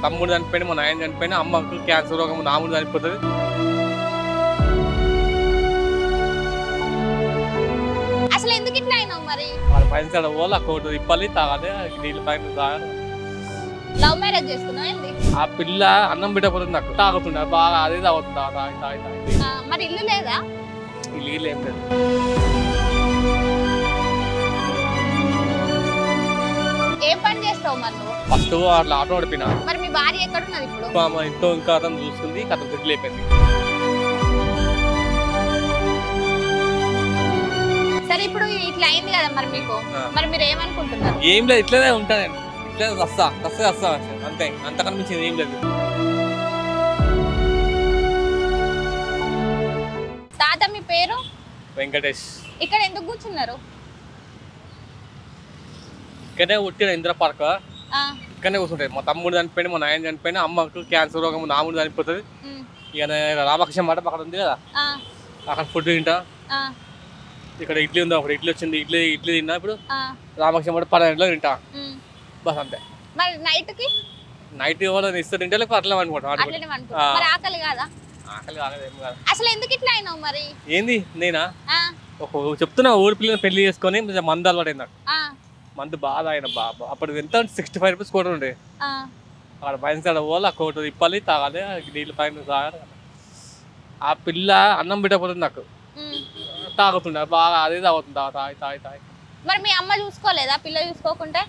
తమ్ముడు చనిపోయిన, మా నాయన చనిపోయిన, అమ్మకు క్యాన్సర్ రోగం, నాముడు చనిపోతుంది. అసలు ఎందుకు ఇట్లా అయినావు మరి? వాళ్ళ పైన పోవాలి, ఆ కోటు తిప్పాలి, తాగాలి, నీళ్ళు పైన తాగాలి. లవ్ మ్యారేజ్ చేసుకున్నావు ఏంది? ఆ పిల్ల అన్నం పెట్టకపోతుంది, నాకు తాగుతుండే బాగా, అదే తాగుతుంది, తాగి తాగి తాగి. మరి ఇల్లు లేదా? ఇల్లు ఏం లేదు. ఏం పని చేస్తావు మరి నువ్వు? ఫస్ట్ అట్లా ఆటో నడిపిన. మరి మీ భార్య ఎక్కడున్నది ఇప్పుడు? మా ఇంట్లో ఇంకా అతను చూసుకుంది, అతను సెటిల్ అయిపోయింది. సరే ఇప్పుడు ఇట్లా అయింది కదా మరి మీకు, మరి మీరు ఏమనుకుంటున్నారు? ఏం లేదు, ఇట్లనే ఉంటాను నేను, ఇట్లనే వస్తా అంతే, అంతకన్నా మించింది ఏం లేదు. తాత మీ పేరు? వెంకటేష్. ఇక్కడ ఎందుకు కూర్చున్నారు? ఇక్కడనే పుట్టిన ఇంద్ర పార్క్, ఇక్కడనే కూర్చుంటాయి. మా తమ్ముడు చనిపోయిన, మా నాయన చనిపోయిన, అమ్మకు క్యాన్సర్ రోగం, నాముడు చనిపోతుంది. ఇక రామకృష్ణ మాట అక్కడ ఉంది కదా, అక్కడ ఫుడ్ తింటా. ఇక్కడ ఇడ్లీ ఉంది, అక్కడ ఇడ్లీ వచ్చింది, ఇడ్లీ తిన్నా. ఇప్పుడు రామకృష్ణ మాట 12 తింటా, బస్ అంతే. మరి నైట్ ఎవరు ఇస్తే తింటే అట్లా అనుకుంటా. ఆకలి కాదా? ఆకలి కాలేదు, ఏం కాదు. అసలు ఎందుకు ఇట్లా అయినావు మరి? ఏంది నేనా చెప్తున్నా, ఊరి పిల్లలు పెళ్లి చేసుకొని మందు అలవాటు నాకు. మందు బాగా ఆయన బాబా, అప్పుడు ఎంత 65 రూపీస్ కోట ఉండే. అక్కడ పైన సైడ్ పోవాలి, ఆ కోట తిప్పాలి, తాగాలి, నీళ్ళు పైన తాగాలి. ఆ పిల్ల అన్నం పెట్టకపోతుంది, నాకు తాగుతుండే బాగా, అదే తాగుతుంది, తాగి తాగి తాగి. మరి మీ అమ్మ చూసుకోలేదా? పిల్ల చూసుకోకుంటే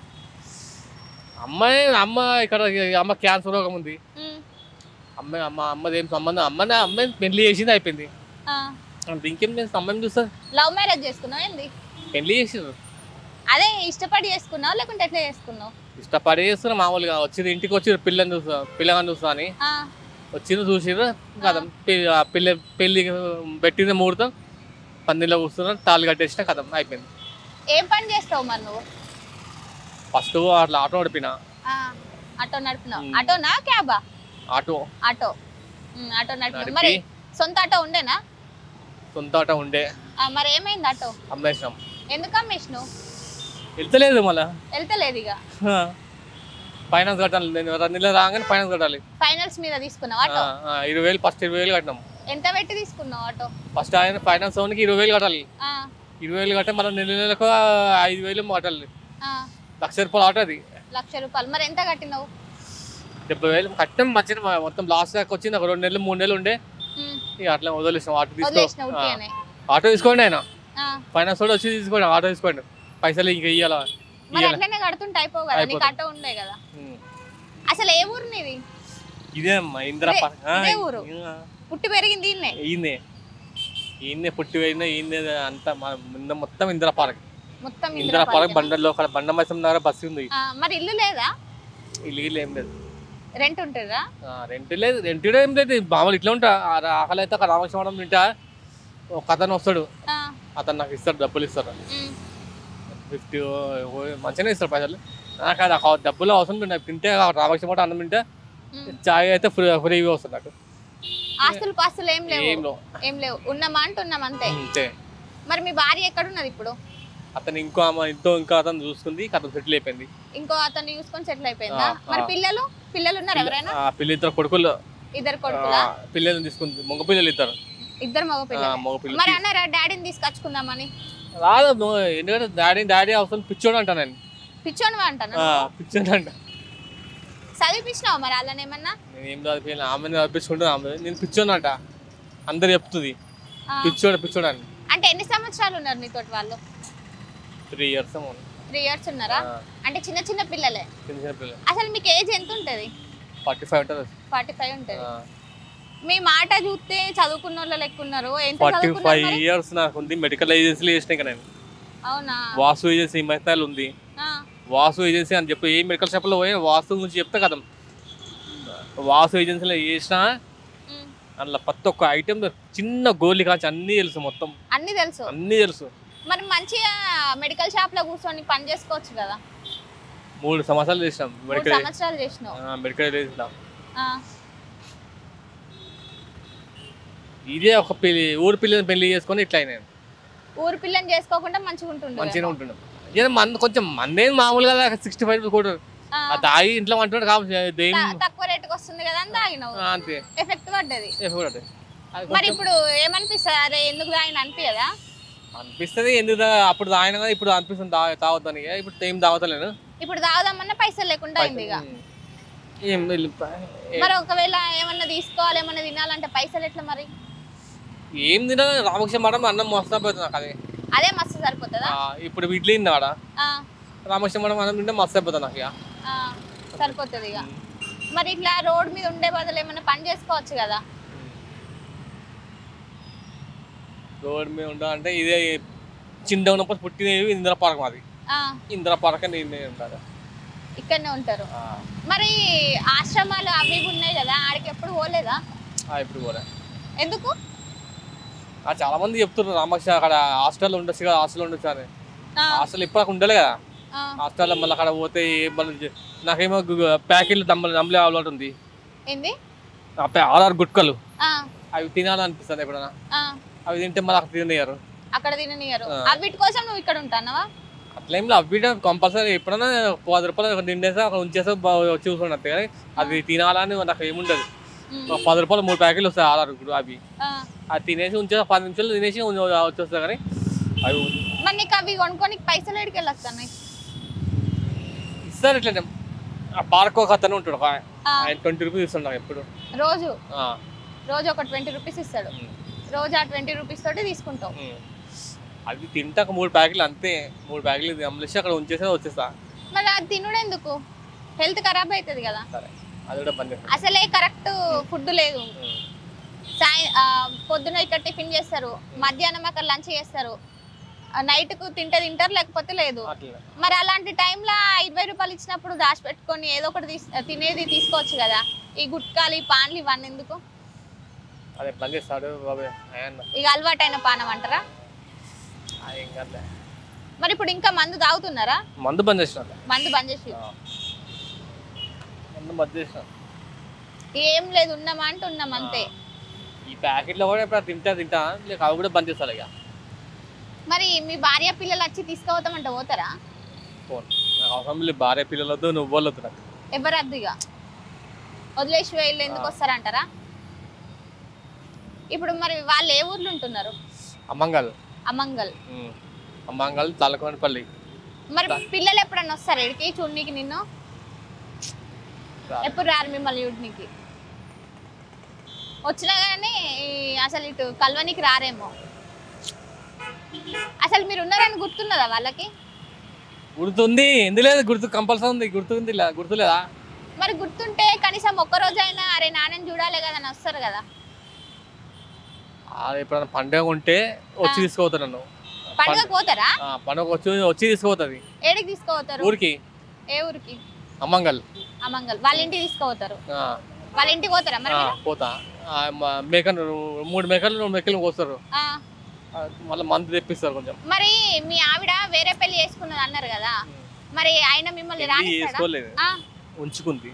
అమ్మ ఇక్కడ అమ్మ క్యాన్సర్ రోగం ఉంది. అమ్మది ఏం సంబంధం, అమ్మాయి పెళ్లి చేసింది, అయిపోయింది. ఇంకేం అమ్మాయిని చూస్తుంది. లవ్ మ్యారేజ్ చేసుకున్నావు ఏంది? పెళ్లి చేసింది. అదే ఇష్టపడి చేసుకున్నావు లేకుంటే ఎట్లా చేసుకున్నావు? ఇష్టపడి చేస్తున్నా, మామూలుగా వచ్చింది, ఇంటికి వచ్చి పిల్లగాని చూస్తా అని వచ్చింది, చూసిర్రు కదా. పెళ్లి పెట్టింది ముహూర్తం, పందిలో కూర్చున్నా, తాళ్ళు కట్టేసిన, కథం అయిపోయింది. ఏం పని చేస్తావు మరి నువ్వు? ఫస్ట్ అట్లా ఆటో నడిపిన. ఆటో నడిపినావు? ఆటోనా క్యాబా? ఆటో నడిపినావు. మరి సొంత ఆటో ఉండేనా? సొంత ఆటో ఉండే. మరి ఏమైంది ఆటో? అమ్మేసినాం. ఎందుకు అమ్మేసినావు? వెళ్తలేదు, మళ్ళా వెళ్తలేదు. ఇక ఫైనాన్స్ కట్టాలి, నేను 2 నెలలు రాగానే ఫైనాన్స్ కట్టాలి. ఫైనాన్స్ మీద తీసుకున్నావు ఆటో? 20,000 ఫస్ట్ 20,000 కట్టినాం. ఎంత పెట్టి తీసుకున్నావు ఆటో? ఫస్ట్ ఆయన ఫైనాన్స్ ఓన్కి 20,000 కట్టాలి. 20,000 కట్టే మళ్ళీ నెలకు 5,000 కట్టాలి. 1,00,000 రూపాయలు ఆటో అది. 1,00,000 రూపాయలు. మరి ఎంత కట్టినావు? 70,000 కట్టాం. మంచిగా మొత్తం లాస్ట్ దాకా వచ్చింది. ఒక 2 నెలలు 3 నెలలు ఉండే, ఇక అట్లా వదిలేసాం. ఆటో తీసుకోండి, ఆయన ఫైనాన్స్ కూడా వచ్చి తీసుకోండి, ఆటో తీసుకోండి, పైసలు ఇంకా ఇయ్యాలా. కడుతుంటే అయిపో కదా, నీకు ఆటో ఉండే కదా. అసలు ఏ ఊరు నీది? ఇదే అమ్మా ఇందిరా పార్క్. ఊరు పుట్టి పెరిగింది ఈయన్నే పుట్టి పోయిందా, ఈయన అంతా మొత్తం ఇందిరా పార్క్. ఇందిరా పార్క్ బండల్లో బండ మైసం దగ్గర బస్సు ఉంది. మరి ఇల్లు లేదా? ఇల్లు ఏం లేదు. రెంట్ ఉంటుందా? రెంట్ లేదు, రెంట్ ఏం లేదు, మామూలు ఇట్లా ఉంటా. ఆకలి అయితే అక్కడ రామకృష్ణ తింటా, ఒక అతను వస్తాడు, అతను నాకు ఇస్తాడు, డబ్బులు ఇస్తాడు, 50 మంచిగానే ఇస్తాడు పైసలు. నాకు డబ్బులు అవసరం లేదు, తింటే రామకృష్ణ మాట అన్నం తింటే, చాయ్ అయితే ఫ్రీగా వస్తుంది నాకు. ఆస్తులు పాస్తులు ఏం లేవు, ఉన్నామా అంటున్నాం అంతే. మరి మీ భార్య ఎక్కడున్నది ఇప్పుడు? అతను ఇంకో అతను చూసుకుంది, అతను సెటిల్ అయిపోయింది. ఇంకో అతను చూసుకొని సెటిల్ అయిపోయిందా? మరి పిల్లలు ఉన్నారు ఎవరైనా? పిల్లలు 2 కొడుకులు. 2 కొడుకులా? పిల్లలు తీసుకుంది, మగ పిల్లలు 2 మగ పిల్లలు. మరి అన్నారా డాడీని తీసుకొచ్చుకుందామని? రాదు, ఎందుకంటే డాడీ అవసరం పిచ్చోడు అంటా. నేను పిచ్చోడు అంటాను. పిచ్చోడు అంట. చదివిపించినావా మరి వాళ్ళని ఏమన్నా? నేనేం చదివిపోయినా, ఆమె చదివించుకుంటాను. నేను పిచ్చోడు అంట, అందరు చెప్తుంది పిచ్చోడు అని. అంటే ఎన్ని సంవత్సరాలు ఉన్నారు నీతో వాళ్ళు? 3 years. 3 years ఉన్నారా? అంటే చిన్న పిల్లలే. అసలు మీకు ఏజ్ ఎంత ఉంటది? 45 ఉంటుంది. 45 ఉంటది. మీ మాట చూస్తే చదువుకున్న వాళ్ళు లెక్క ఉన్నారు. 45 years నాకు ఉంది. మెడికల్ ఏజెన్సీలో చేసినా నేను. అవునా? వాసు ఏజెన్సీ మైతాలు ఉంది. వాసు ఏజెన్సీ అని చెప్పి ఏ మెడికల్ షాప్లో పోయి వాసు గురించి చెప్తే కదా, వాసు ఏజెన్సీలో చేసిన అందులో ప్రతి ఒక్క ఐటమ్, చిన్న గోళీ కాచి అన్నీ తెలుసు, మొత్తం అన్నీ తెలుసు. మరి మంచిగా మెడికల్ షాప్ లో కూర్చొని పని చేసుకోవచ్చు కదా. 3 సంవత్సరాలు చేసినాం. మెడికల్ చేసినాం. ఇదే ఒక ఊరు పిల్లని పెళ్లి చేసుకొని ఇట్లా అయినా. ఊరు పిల్లని చేసుకోకుండా మంచిగా ఉంటుండే. కొంచెం మందేం మామూలుగా 65 కూడా తాగి ఇంట్లో అంటున్నాడు. తక్కువ తాగినావు అంతే ఎఫెక్ట్ పడ్డది. అది మరి ఇప్పుడు ఏమనిపిస్తుంది, అరే ఎందుకు తాగిన అనిపించదా? అనిపిస్తుంది ఎందుకు అప్పుడు తాగిన కదా, ఇప్పుడు అనిపిస్తుంది తాగుతాను. ఇప్పుడు ఏం తాగుతలేను. ఇప్పుడు తాగుదామన్నా పైసలు లేకుండా అయింది ఇక. ఏం మరి ఒకవేళ ఏమన్నా తీసుకోవాలి ఏమన్నా తినాలంటే పైసలు ఎట్లా మరి? ఏం తినా రామకృష్ణ మఠం అన్నం మస్తు అయిపోతుంది నాకు. అదే మస్తు సరిపోతుందా? ఇప్పుడు ఇడ్లీ తిన్నాడ రామకృష్ణ మఠం అన్నం తింటే మస్తు అయిపోతుంది నాకు. ఇక సరిపోతుంది ఇక. మరి ఇట్లా రోడ్ మీద ఉండే బదులు ఏమన్నా పని చేసుకోవచ్చు కదా? రోడ్ మీద ఉండాలంటే ఇదే చిన్న ఉన్నప్పుడు పుట్టినవి ఇందిరా పార్క్. మాది ఇందిరా పార్క్ అని ఉంటారు, ఇక్కడనే ఉంటారు. మరి ఆశ్రమాలు అవి ఉన్నాయి కదా, ఆడికి ఎప్పుడు పోలేదా? ఎప్పుడు పోలే. ఎందుకు? చాలా మంది చెప్తున్నారు రామకృష్ణ అక్కడ హాస్టల్ ఉండొచ్చు కదా, హాస్టల్ ఉండొచ్చు అని. హాస్టల్ ఇప్పుడు అక్కడ ఉండలే కదా. హాస్టల్ మళ్ళీ అక్కడ పోతే నాకేమో ప్యాకెట్లు నమ్మలే అలవాటు ఉంది. ఏంది? ఆధార్ గుట్కలు అవి తినాలనిపిస్తుంది ఎప్పుడన్నా. అవి తింటే మళ్ళీ అక్కడ తిననియారు. అక్కడ తిననియారు. అవిటి కోసం నువ్వు ఇక్కడ ఉంటానవా? అట్లేం అవి కంపల్సరీ ఎప్పుడైనా 10 రూపాయలు తిండేసా అక్కడ ఉంచేసా చూసుకున్నట్టు. కానీ అది తినాలని నాకు ఏముండదు. 10 రూపాయలు 3 ప్యాకెట్లు వస్తాయి ఆధార్ గుడ్. అవి అది తినేసి ఉంచేసా 10 నిమిషాలు తినేసి వచ్చేస్తా. కానీ అవి మరి నీకు అవి కొనుక్కొని పైసలు ఎడికి వెళ్ళొస్తాయి ఇస్తారు. ఇట్లా ఆ పార్క్ ఒక అతను ఉంటాడు, ఆయన 20 రూపీస్ ఇస్తాడు ఎప్పుడు. రోజు ఒక 20 రూపీస్ ఇస్తాడు. రోజు ఆ 20 రూపీస్ తోటి తీసుకుంటావు. అది తింటాక 3 ప్యాకెట్లు అంతే. 3 ప్యాకెట్లు అమ్మలేసి అక్కడ ఉంచేసా వచ్చేస్తా. మరి అది తినుడు ఎందుకు? హెల్త్ ఖరాబ్ అవుతుంది కదా. అది కూడా పని అసలే కరెక్ట్ ఫుడ్ లేదు. పొద్దున ఇక్కడ టిఫిన్ చేస్తారు, మధ్యాహ్నం అక్కడ లంచ్ చేస్తారు, నైట్ కు తింటారు లేకపోతే లేదు. మరి అలాంటి టైంలో 20 రూపాయలు ఇచ్చినప్పుడు దాచిపెట్టుకొని ఏదో ఒకటి తినేది తీసుకోవచ్చు కదా. ఈ గుట్కాలు ఈ పాన్లు ఇవన్నీ ఎందుకు? ఇక అలవాటైన పానం అంటారా? మరి ఇప్పుడు ఇంకా మందు తాగుతున్నారా? మందు బంద్ చేసిన. ఏం లేదు, ఉన్నామా అంటే ఉన్నాం అంతే. ఈ ప్యాకెట్లో కూడా ఇప్పుడు తింటా లేక అవి కూడా బంద్ చేస్తారు. ఇక మరి మీ భార్య పిల్లలు వచ్చి తీసుకుపోతామంటే పోతారా? భార్య పిల్లలతో నువ్వు వాళ్ళొద్దు నాకు ఎవరద్దు. ఇక వదిలేసి వీళ్ళు ఎందుకు వస్తారంటారా? ఇప్పుడు మరి వాళ్ళు ఏ ఊర్లో ఉంటున్నారు? అమ్మంగల్ తలకొండపల్లి. మరి పిల్లలు ఎప్పుడన్నా వస్తారు ఇక్కడికి చూడనీకి? నిన్ను ఎప్పుడు రారు మిమ్మల్ని చూడనీకి? వచ్చినా కానీ అసలు ఇటు కల్వనికి రారేమో. అసలు మీరు ఉన్నారని గుర్తున్నదా వాళ్ళకి? గుర్తుంది, ఎందుకు లేదు? గుర్తు కంపల్సరీ ఉంది. గుర్తులేదా? మరి గుర్తుంటే కనీసం ఒక్కరోజైనా అరే నాన్నని చూడాలి కదా అని వస్తారు కదా. ఎప్పుడైనా పండుగ ఉంటే వచ్చి తీసుకుపోతారు నన్ను. పండుగ పోతారా? పండుగ వచ్చి తీసుకుపోతుంది. ఏడికి తీసుకుపోతారు? ఊరికి. ఏ ఊరికి? అమ్మంగల్. వాళ్ళ ఇంటికి తీసుకుపోతారు. వాళ్ళ ఇంటికి పోతారా? మరి పోతా. మేకలు 3 మేకలు 2 మేకలు కోస్తారు. మళ్ళీ మందు తెప్పిస్తారు కొంచెం. మరి మీ ఆవిడ వేరే పెళ్లి చేసుకున్నది అన్నారు కదా, మరి ఆయన మిమ్మల్ని చేసుకోలేదు, ఉంచుకుంది.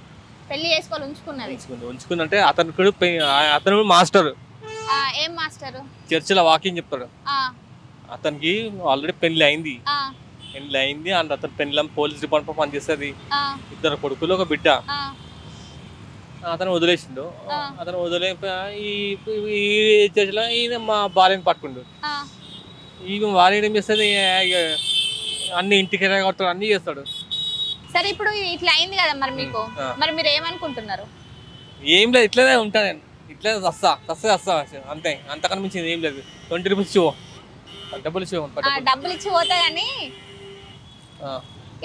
పెళ్లి చేసుకోవాలి ఉంచుకుందంటే అతను మాస్టర్. ఏం మాస్టర్? చర్చిలో వాకింగ్ చెప్తాడు. అతనికి ఆల్రెడీ పెళ్లి అయింది. అండ్ అతను పెళ్లి పోలీస్ డిపార్ట్మెంట్ పనిచేస్తుంది. 2 కొడుకులు 1 బిడ్డ. అతను వదిలేసిండు. అతను ఈ చర్చిలో ఈయన మా భార్యని పట్టుకుండు. ఈ భార్య ఏం చేస్తుంది, అన్ని ఇంటికి కొడతాడు, అన్ని చేస్తాడు. సరే ఇప్పుడు ఇట్లా అయింది కదా మరి మీకు, మరి మీరు ఏమనుకుంటున్నారు? ఏం లేదు, ఇట్లనే ఉంటా నేను. ఇట్లా వస్తా అంతే, అంతకన్నా మించింది ఏం లేదు. 20 రూపీస్ డబ్బులు ఇచ్చి పోతా కానీ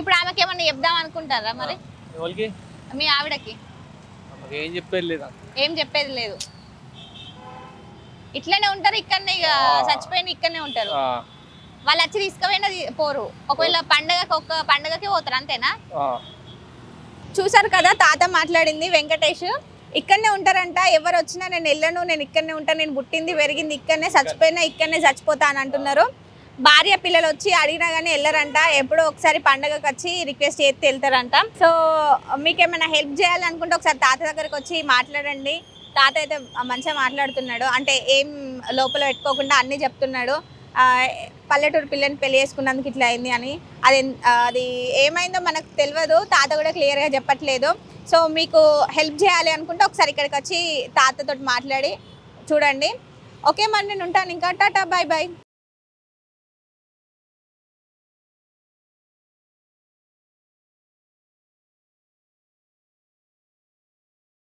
ఇప్పుడు ఆమెకి ఏమన్నా చెప్దాం అనుకుంటారా మరి? ఎవరికి? మీ ఆవిడకి. ఏం చెప్పేది లేదు. ఇట్లనే ఉంటారు, ఇక్కడనే ఇక చచ్చిపోయిన ఇక్కడనే ఉంటారు. వాళ్ళు వచ్చి తీసుకుపోయినా పోరు. ఒకవేళ పండగకి పోతారు అంతేనా? చూసారు కదా తాత మాట్లాడింది. వెంకటేష్ ఇక్కడనే ఉంటారంట. ఎవరు వచ్చినా నేను వెళ్ళను, నేను ఇక్కడనే ఉంటాను, నేను పుట్టింది పెరిగింది ఇక్కడనే, చచ్చిపోయినా ఇక్కడనే చచ్చిపోతా అని అంటున్నారు. భార్య పిల్లలు వచ్చి అడిగినా కానీ వెళ్ళరంట. ఎప్పుడో ఒకసారి పండగకి వచ్చి రిక్వెస్ట్ చేస్తే వెళ్తారంట. సో మీకు ఏమైనా హెల్ప్ చేయాలనుకుంటే ఒకసారి తాత దగ్గరకు వచ్చి మాట్లాడండి. తాత అయితే మంచిగా మాట్లాడుతున్నాడు, అంటే ఏం లోపల పెట్టుకోకుండా అన్నీ చెప్తున్నాడు. పల్లెటూరు పిల్లని పెళ్లి చేసుకున్నందుకు ఇట్లా అయింది అని. అది ఏమైందో మనకు తెలియదు, తాత కూడా క్లియర్గా చెప్పట్లేదు. సో మీకు హెల్ప్ చేయాలి అనుకుంటే ఒకసారి ఇక్కడికి వచ్చి తాతతో మాట్లాడి చూడండి. ఓకే మరి నేను ఉంటాను ఇంకా. టాటా, బాయ్ బాయ్.